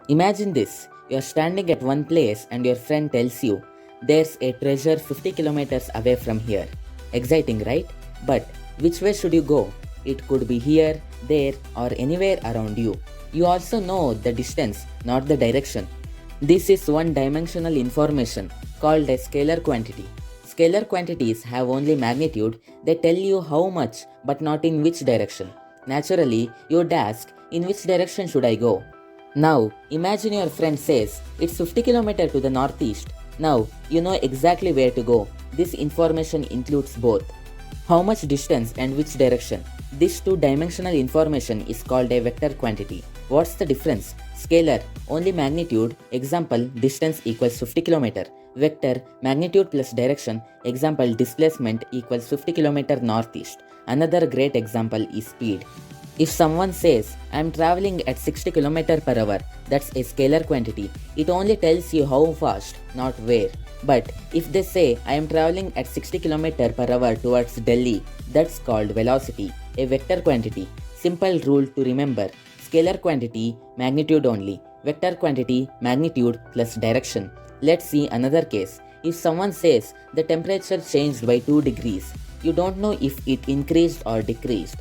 Imagine this, you're standing at one place and your friend tells you, there's a treasure 50 kilometers away from here. Exciting, right? But which way should you go? It could be here, there, or anywhere around you. You also know the distance, not the direction. This is one-dimensional information called a scalar quantity. Scalar quantities have only magnitude, they tell you how much but not in which direction. Naturally, you'd ask, in which direction should I go? Now, imagine your friend says, it's 50 km to the northeast. Now, you know exactly where to go. This information includes both how much distance and which direction. This two-dimensional information is called a vector quantity. What's the difference? Scalar, only magnitude, example, distance equals 50 km. Vector, magnitude plus direction, example, displacement equals 50 km northeast. Another great example is speed. If someone says, I am traveling at 60 km per hour, that's a scalar quantity. It only tells you how fast, not where. But if they say, I am traveling at 60 km per hour towards Delhi, that's called velocity, a vector quantity. Simple rule to remember. Scalar quantity, magnitude only. Vector quantity, magnitude plus direction. Let's see another case. If someone says, the temperature changed by 2 degrees, you don't know if it increased or decreased.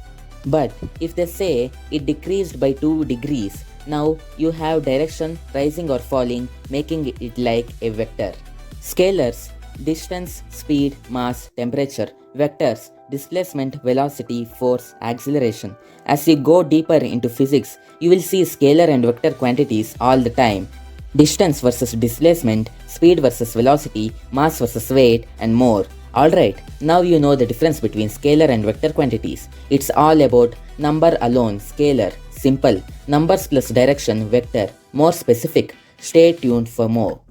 But if they say it decreased by 2 degrees, now you have direction rising or falling, making it like a vector. Scalars, distance, speed, mass, temperature. Vectors, displacement, velocity, force, acceleration. As you go deeper into physics, you will see scalar and vector quantities all the time. Distance versus displacement, speed versus velocity, mass versus weight, and more. Alright, now you know the difference between scalar and vector quantities. It's all about number alone, scalar, simple, numbers plus direction, vector, more specific. Stay tuned for more.